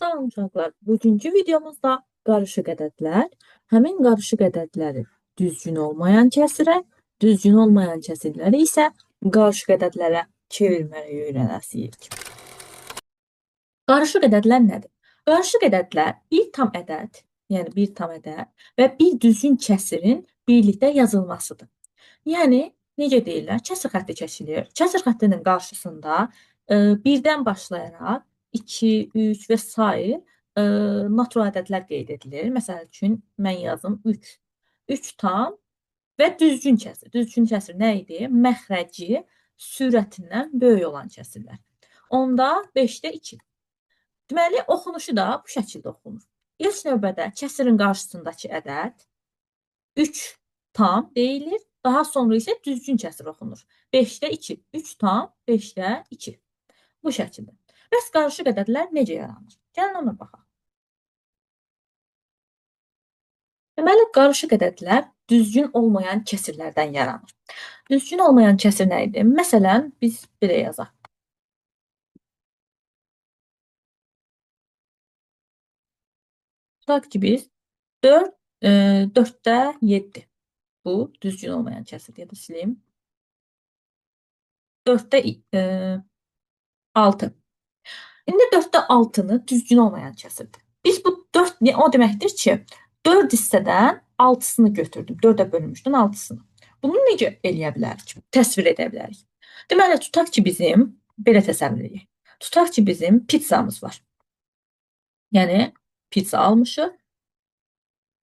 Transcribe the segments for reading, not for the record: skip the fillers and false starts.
Salam uşaqlar. Bugünkü videomuzda qarışıq ədədlər, həmin qarışıq ədədləri düzgün olmayan kəsrə, düzgün olmayan kəsrləri isə qarışıq ədədlərə çevirməyi öyrənəsiyik. Qarışıq ədədlər nədir? Qarışıq ədədlər bir tam ədəd, yəni bir tam ədəd və bir düzgün kəsrin birlikdə yazılmasıdır. Yəni necə deyirlər? Kəsr xətti çəkilir. Kəsr xəttinin qarşısında birdən başlayaraq 2, 3 və sair natural ədədlər qeyd edilir. Məsəl üçün mən yazım 3. 3 tam və düzgün kəsr. Düzgün kəsr nə idi? Məxrəci sürətindən böyük olan kəsrlər. Onda 5-də 2. Deməli, oxunuşu da bu şəkildə oxunur. İlk növbədə kəsrin qarşısındakı ədəd 3 tam deyilir. Daha sonra isə düzgün kəsr oxunur. 5-də 2. 3 tam, 5-də 2. Bu şəkildə. Bəs qarışıq ədədlər necə yaranır? Gəlin ona baxaq. Deməli, qarışıq ədədlər düzgün olmayan kəsirlərdən yaranır. Düzgün olmayan kəsir nə idi? Məsələn, biz belə yazaq. Tutaq ki, biz 4-də 7. Bu düzgün olmayan kəsir. Ya da sileyim. 4-də 6. İndi 4-də 6-nı düzgün olmayan kəsirdir. Biz bu 4 o deməkdir ki, 4 hissədən 6-sını götürdüm. 4-ə bölünmüşdən 6-sını. Bunu necə eləyə bilərik? Təsvir edə bilərik. Deməli, tutaq ki, bizim belə təsəvvür edək. Tutaq ki, bizim pizzamız var. Yəni pizza almışıq.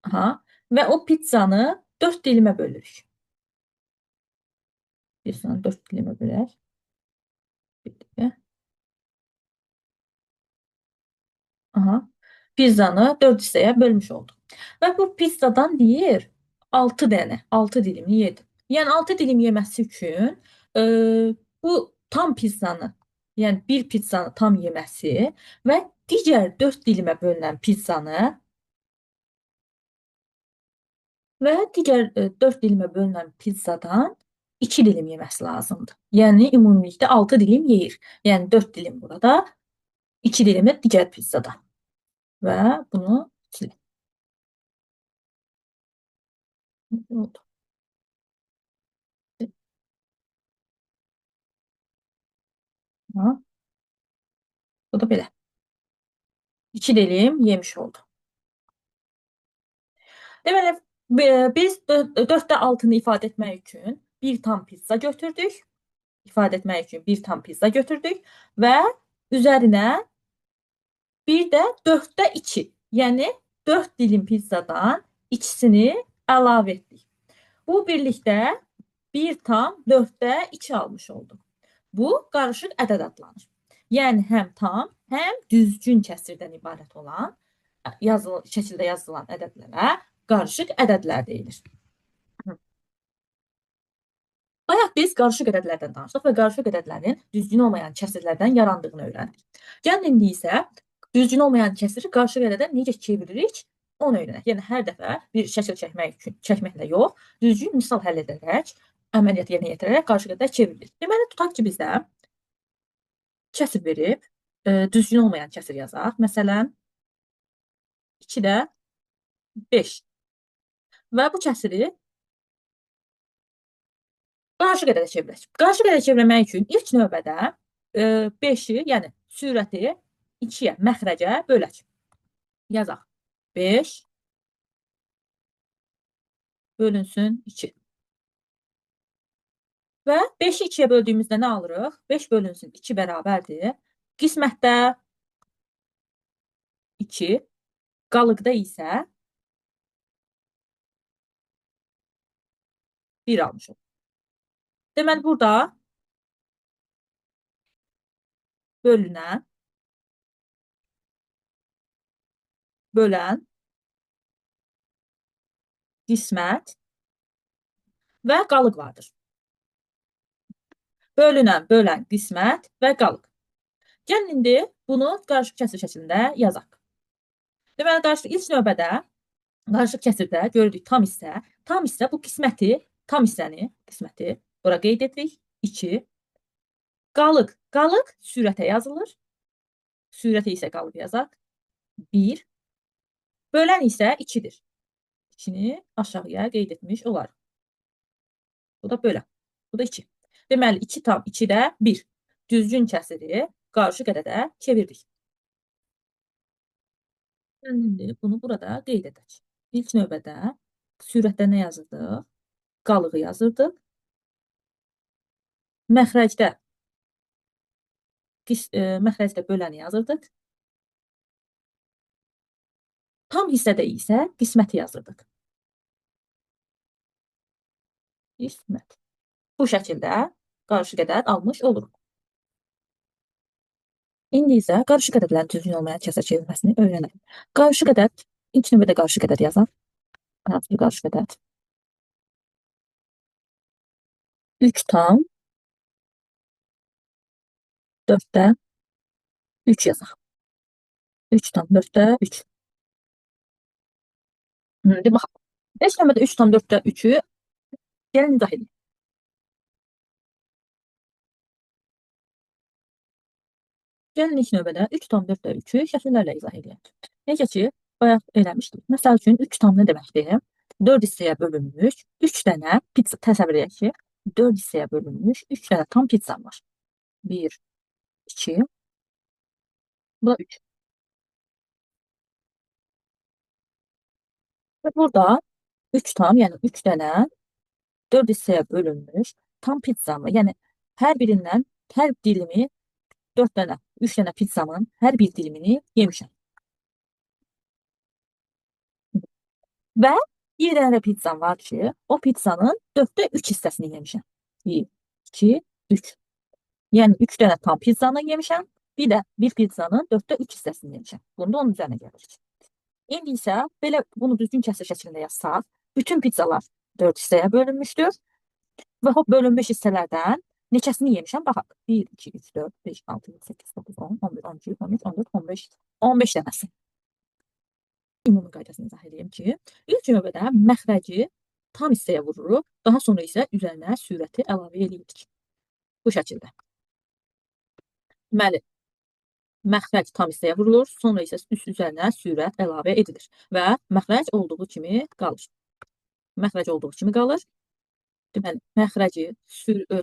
Aha. Və o pizzanı 4 dilimə bölürük. Pizzanı 4 dilimə bölək. Aha. Pizzanı 4 hissəyə bölmüş olduq. Və bu pizzadan deyir 6 dənə, 6 dilimini yedi. Yəni 6 dilim yeməsi üçün bu tam pizzanı, yəni bir pizzanı tam yeməsi və digər 4 dilimə bölünən pizzanı və digər 4 dilimə bölünən pizzadan 2 dilim yeməsi lazımdır. Yəni ümumilikdə 6 dilim yeyir. Yəni 4 dilim burada, 2 dilimi digər pizzadan. Və bunu silin. Oldu. Bu da belə. 2 dilim yemiş oldu. Deməli, biz 4-də 6-nı ifadə etmək üçün bir tam pizza götürdük. İfadə etmək üçün bir tam pizza götürdük və üzərinə bir də 4-də 2, yəni 4 dilim pizzadan ikisini əlavə etdik. Bu birlikdə 1 tam 4-də 2 almış olduq. Bu qarışıq ədəd adlanır. Yəni həm tam, həm düzgün kəsrdən ibarət olan şəkildə yazılan ədədlərə qarışıq ədədlər deyilir. Bayaq biz qarışıq ədədlərdən danışdıq və qarışıq ədədlərin düzgün olmayan kəsirlərdən yarandığını öyrəndik. Gəlin indi isə düzgün olmayan kəsiri qarışıq ədədə necə çeviririk, onu öyrənək. Yəni hər dəfə bir şəkil çəkməklə yox, düzgün misal həll edərək, əməliyyat yerinə yetirərək qarışıq ədədə çeviririk. Deməli, tutaq ki, bizdə kəsir verib, düzgün olmayan kəsir yazaq. Məsələn, 2-də 5. Və bu kəsiri qarışıq ədədə çevirək. Qarışıq ədədə çevirmək üçün ilk növbədə 5-i, yəni sürəti 2-yə, məxrəcə bölək. Yazaq. 5 bölünsün 2. Və 5-i 2-yə böldüyümüzdə nə alırıq? 5 bölünsün 2 bərabərdir. Qismətdə 2, qalıqda isə 1 almışıq. Deməli, burada bölünən, bölən, qismət və qalıq vardır. Bölünən, bölən, qismət və qalıq. Gəlin indi bunu qarışıq kəsir şəklində yazaq. Deməli, qarışıq ilk növbədə qarışıq kəsirdə görürük tam hissə bu qisməti, tam hissəni, qisməti bura qeyd edirik. 2. Qalıq sürətə yazılır. Sürətə isə qalıq yazaq. 1. Bölən isə 2-dir. 2-ni aşağıya qeyd etmiş olarıq. Bu da bölən. Bu da 2. Deməli, 2 tam 2-də 1. Düzgün kəsiri qarşı qədədə çevirdik. İndi bunu burada qeyd edək. İlk növbədə sürətdə nə yazırdıq? Qalığı yazırdıq. Məxrəcdə məxrəcdə böləni yazırdıq. Tam hissədə isə qisməti yazırdıq. Qismət. Bu şəkildə qarşı qədəd almış oluruq. İndi isə qarşı qədədlərin düzgün olmayan kəsə çevirməsini öyrənək. Qarşı qədəd, ilk növbədə qarşı qədəd yazaq. Hansı qarşı qədəd? 3 tam 4-də 3 yazaq. 3 tam 4-də 3. İndi baxaq. İlk növbədə 3 tam 4-də 3-ü gəlin izah edin. Gəlin ilk növbədə 3 tam 4-də 3-ü şəkillərlə izah edək. Necə ki, bayaq eləmişdik. Məsəl üçün 3 tam nə deməkdir? 4 hissəyə bölünmüş 3 dənə pizza, təsəvvür edək ki, 4 hissəyə bölünmüş 3 dənə tam pizzam var. 1, 2, bu da 3. Və burada 3 tam, yəni 3 dənə 4 hissəyə bölünmüş tam pizzamı, yəni hər birindən hər dilimi 4 dənə, 3 dənə pizzamın hər bir dilimini yemişəm. Və bir dənə də pizzam var ki, o pizzanın 4-də 3 hissəsini yemişəm. 1, 2, 3. Yəni 3 dənə tam pizzanı yemişəm, bir də bir pizzanın 4-də 3 hissəsini yemişəm. Bunu da onun üzərinə gəlirik. İndi isə belə bunu düzgün kəsir şəklində yazsaq, bütün pizzalar 4 hissəyə bölünmüşdür və o bölünmüş hissələrdən neçəsini yemişəm baxaq. 1, 2, 3, 4, 5, 6, 7, 8, 9, 10, 11, 12, 13, 14, 15, 15 dənəsi. Ümumi qaydasını izah edeyim ki, ilk növbədə məxrəci tam hissəyə vururuq, daha sonra isə üzərinə sürəti əlavə edirik. Bu şəkildə. Deməli, məxrəc tam hissəyə vurulur, sonra isə üst üzərinə sürət əlavə edilir və məxrəc olduğu kimi qalır. Məxrəc olduğu kimi qalır. Deməli, məxrəci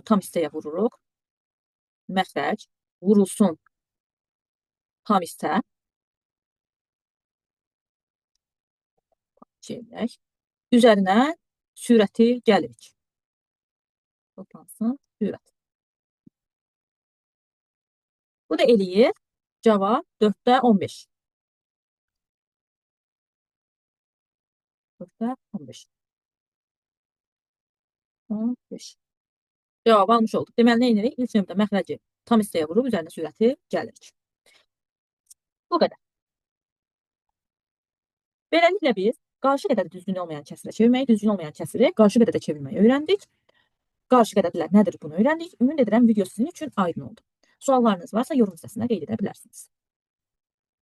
tam hissəyə vururuq. Məxrəc vurulsun tam hissə. Çevirək. Üzərinə sürəti gəlirik. Toplansın sürət. Bu da eləyir. Cavab 4-də 15. 4-də 15. 15. Cavabı almış olduq. Deməli, nə edirik? İlk növbədə məxrəci tam hissəyə vurub üzərinə sürəti gəlirik. Bu qədər. Beləliklə biz qarşı qədədi düzgün olmayan kəsirə çevirməyi, düzgün olmayan kəsiri qarşı qədədə çevirməyi öyrəndik. Qarşı qədədlər nədir bunu öyrəndik. Ümid edirəm video sizin üçün aydın oldu. Suallarınız varsa yorum hissəsinə qeyd edə bilərsiniz.